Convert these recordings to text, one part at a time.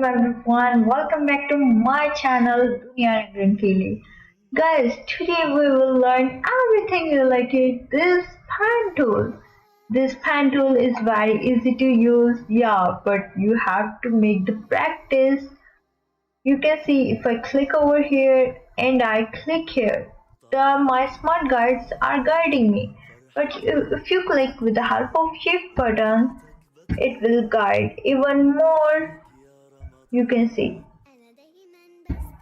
everyone, welcome back to my channel Dunia and Rangeli. Guys, today we will learn everything related this pen tool. This pen tool is very easy to use, yeah, but you have to make the practice. You can see if I click over here and I click here, my smart guides are guiding me. But if you click with the help of shift button, it will guide even more. You can see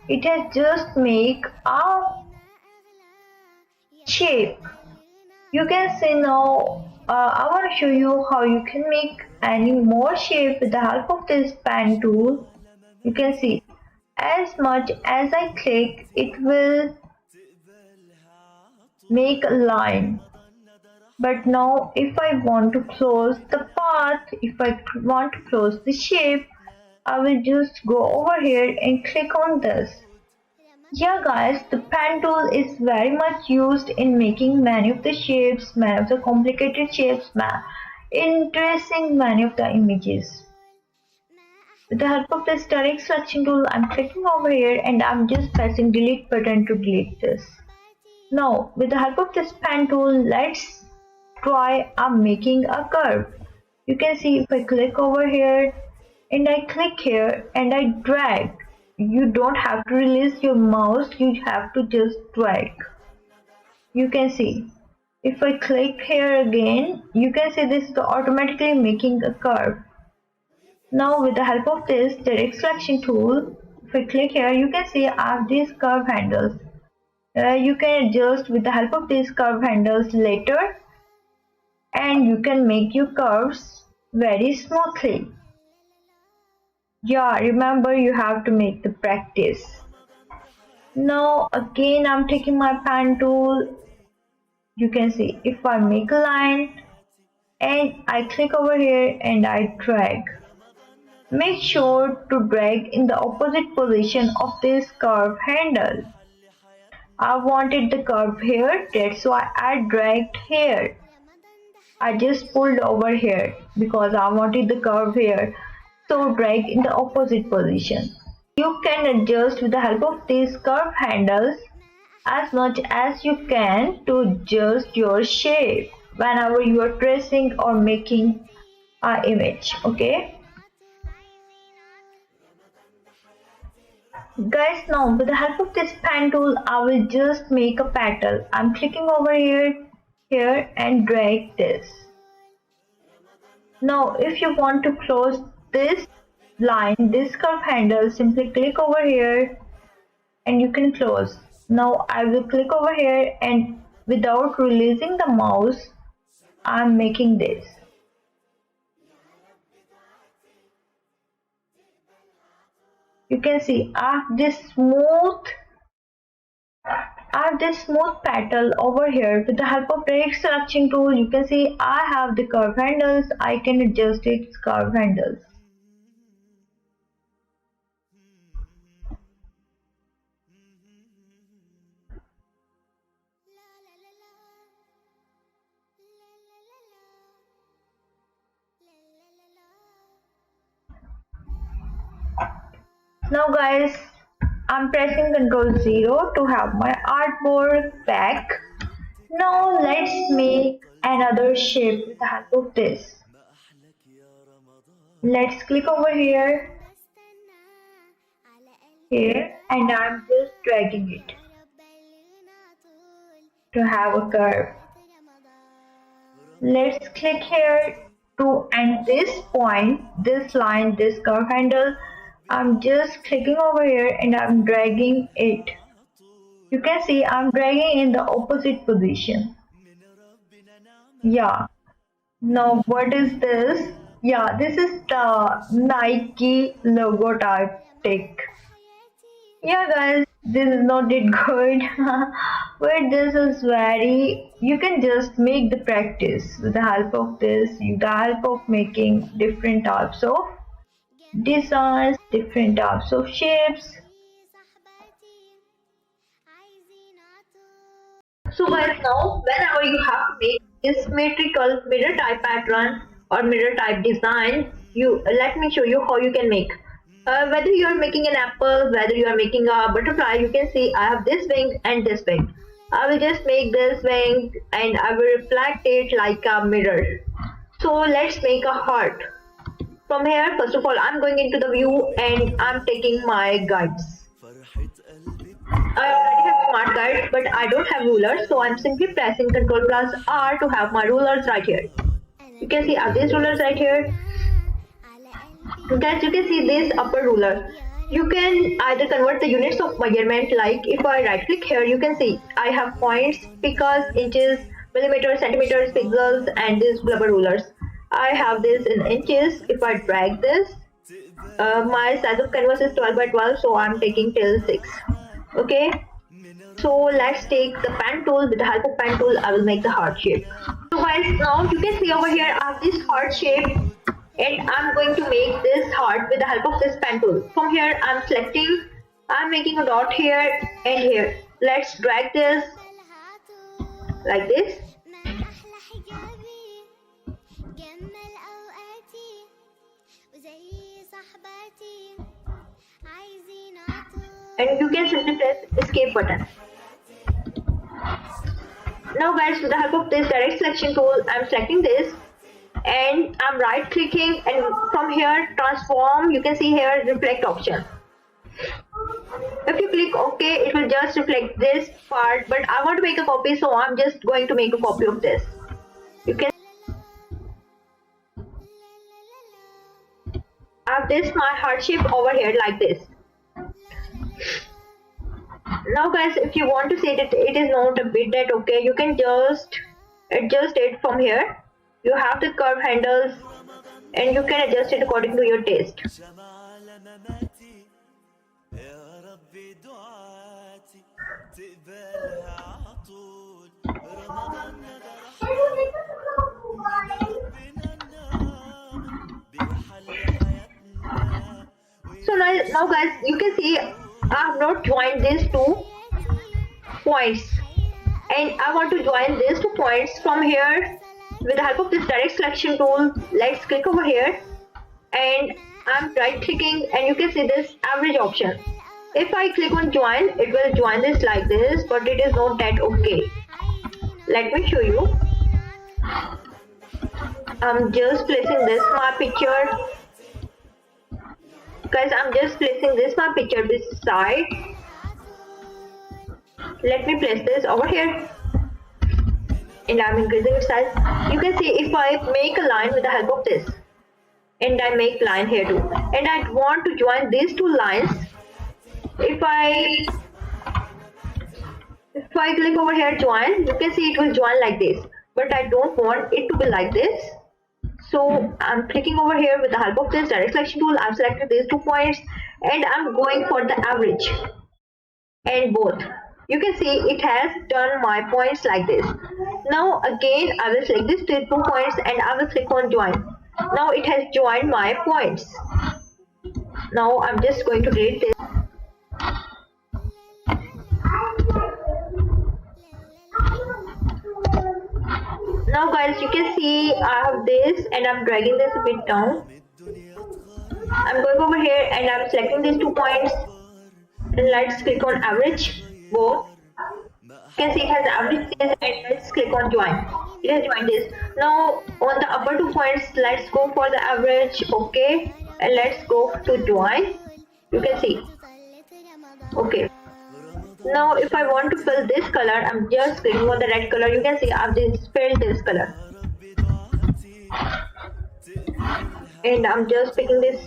it has just make a shape. You can see now. I want to show you how you can make any more shape with the help of this pen tool. You can see as much as I click, it will make a line. But now if I want to close the path, if I want to close the shape, I will just go over here and click on this. Yeah guys, the pen tool is very much used in making many of the shapes, many of the complicated shapes, in tracing many of the images. With the help of this direct selection tool, I'm clicking over here and I'm just pressing delete button to delete this. Now with the help of this pen tool, let's try making a curve. You can see if I click over here and I click here and I drag, you don't have to release your mouse, you have to just drag. You can see if I click here again, you can see this is automatically making a curve. Now with the help of this direct selection tool, if I click here, you can see I have these curve handles. You can adjust with the help of these curve handles later, and you can make your curves very smoothly. Yeah, remember you have to make the practice. Now again I'm taking my pen tool. You can see if I make a line and I click over here and I drag. Make sure to drag in the opposite position of this curve handle. I wanted the curve here, that's why I dragged here. I just pulled over here because I wanted the curve here. So drag in the opposite position. You can adjust with the help of these curve handles as much as you can to adjust your shape whenever you are tracing or making an image. Okay guys, now with the help of this pen tool I will just make a petal. I'm clicking over here and drag this. Now if you want to close this line, this curve handle, simply click over here and you can close. Now I will click over here and without releasing the mouse, I'm making this. You can see I have this smooth petal over here. With the help of direct selection tool, you can see I have the curve handles. I can adjust its curve handles. Now guys, I'm pressing Ctrl 0 to have my artboard back. Now let's make another shape with the help of this. Let's click over here and I'm just dragging it to have a curve. Let's click here to end this point, this line, this curve handle. I'm just clicking over here and I'm dragging it. You can see I'm dragging in the opposite position. Yeah. Now what is this? Yeah, this is the Nike logo type tick. Yeah guys, this is not it good. But this is very, you can just make the practice with the help of this, with the help of making different types of designs, different types of shapes. So guys, now whenever you have to make this symmetrical mirror type pattern or mirror type design, let me show you how you can make. Whether you are making an apple, whether you are making a butterfly, you can see I have this wing and this wing. I will just make this wing and I will reflect it like a mirror. So let's make a heart. From here, first of all, I'm going into the view and I'm taking my guides. I already have smart guides, but I don't have rulers, so I'm simply pressing Ctrl plus R to have my rulers right here. You can see I have these rulers right here. Guys, you can see this upper ruler. You can either convert the units of measurement, like if I right click here, you can see I have points, picas, inches, millimeters, centimeters, pixels, and these blubber rulers. I have this in inches. If I drag this, my size of canvas is 12 by 12, so I'm taking till 6. Okay, so let's take the pen tool. With the help of pen tool, I will make the heart shape. So guys, now you can see over here I have this heart shape, and I'm going to make this heart with the help of this pen tool. From here, I'm making a dot here and here. Let's drag this like this. And you can simply press escape button. Now guys, with the help of this direct selection tool, I'm selecting this and I'm right clicking, and from here transform, you can see here reflect option. If you click OK, it will just reflect this part, but I want to make a copy, so I'm just going to make a copy of this. You can have this my heart shape over here like this. Now guys, if you want to say that it is not a bit that okay, you can just adjust it from here. You have the curve handles and you can adjust it according to your taste. So now guys, you can see I have not joined these 2 points, and I want to join these 2 points from here. With the help of this direct selection tool, let's click over here and I'm right clicking, and you can see this average option. If I click on join, it will join this like this, but it is not that okay. Let me show you. I'm just placing this my picture. Guys, I'm just placing this my picture beside. Let me place this over here. And I'm increasing its size. You can see if I make a line with the help of this, and I make line here too, and I want to join these 2 lines. If I click over here join, you can see it will join like this, but I don't want it to be like this. So I'm clicking over here with the help of this direct selection tool. I'm selecting these 2 points and I'm going for the average and both. You can see it has done my points like this. Now again I will select these 2 points and I will click on join. Now it has joined my points. Now I'm just going to delete this. Now guys, you can see I have this and I'm dragging this a bit down. I'm going over here and I'm selecting these 2 points, and let's click on average both. You can see it has average this, and let's click on join. It has joined this. Now on the upper 2 points, let's go for the average. Okay, and let's go to join. You can see. Okay. Now if I want to fill this color, I'm just clicking on the red color. You can see I've just filled this color. And I'm just picking this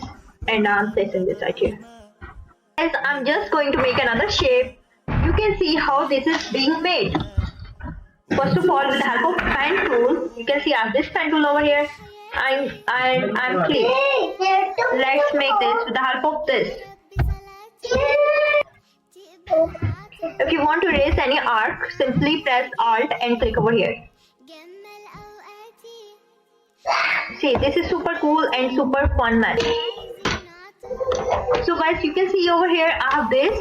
and I'm placing this right here. Guys, I'm just going to make another shape. You can see how this is being made. First of all, with the help of pen tool, you can see I have this pen tool over here. I'm clean. Let's make this with the help of this. If you want to erase any arc, simply press Alt and click over here. See, this is super cool and super fun method. So guys, you can see over here I have this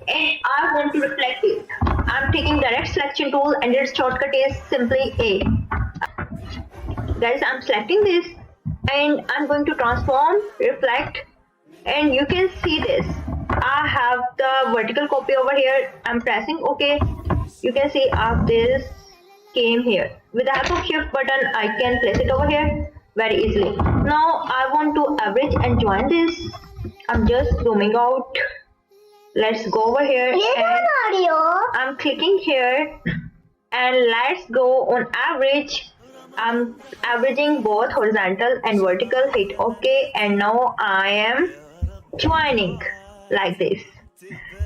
and I want to reflect it. I'm taking direct selection tool and its shortcut is simply A. Guys, I'm selecting this and I'm going to transform, reflect, and you can see this. I have the vertical copy over here. I'm pressing OK. You can see this came here. With the help of shift button, I can place it over here very easily. Now I want to average and join this. I'm just zooming out. Let's go over here. And I'm clicking here and let's go on average. I'm averaging both horizontal and vertical. Hit OK, and now I am joining like this.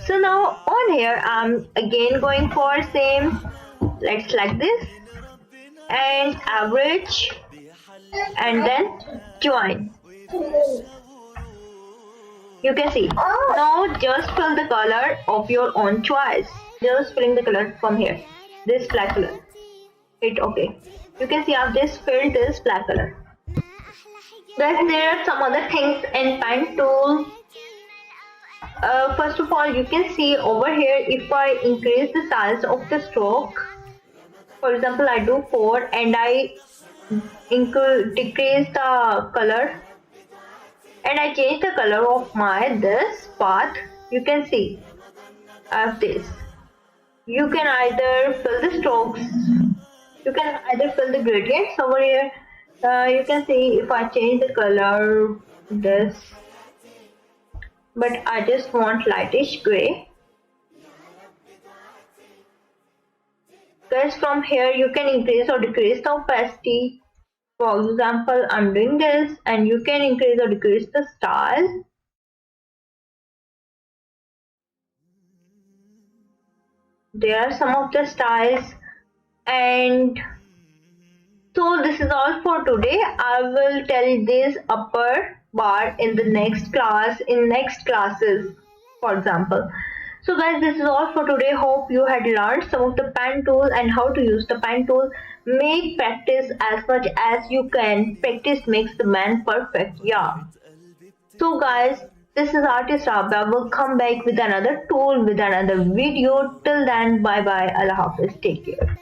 So now on here I'm again going for same. Let's select this and average and then join. You can see now just fill the color of your own choice. Just filling the color from here, this black color. Hit OK. You can see I've just filled this black color. Guys, there are some other things in pen tool. First of all, you can see over here, if I increase the size of the stroke, for example I do 4 and I decrease the color and I change the color of my this path, you can see I have this. You can either fill the strokes, you can either fill the gradients over here. You can see if I change the color this, but I just want lightish gray. Guys, from here you can increase or decrease the opacity. For example, I'm doing this and you can increase or decrease the style. There are some of the styles, and so this is all for today. I will tell this upper bar in the next class, in next classes, for example. So guys, this is all for today. Hope you had learned some of the pen tool and how to use the pen tool. Make practice as much as you can. Practice makes the man perfect. Yeah. So guys, this is Artist Rabia. Will come back with another tool, with another video. Till then, bye bye. Allah Hafiz. Take care.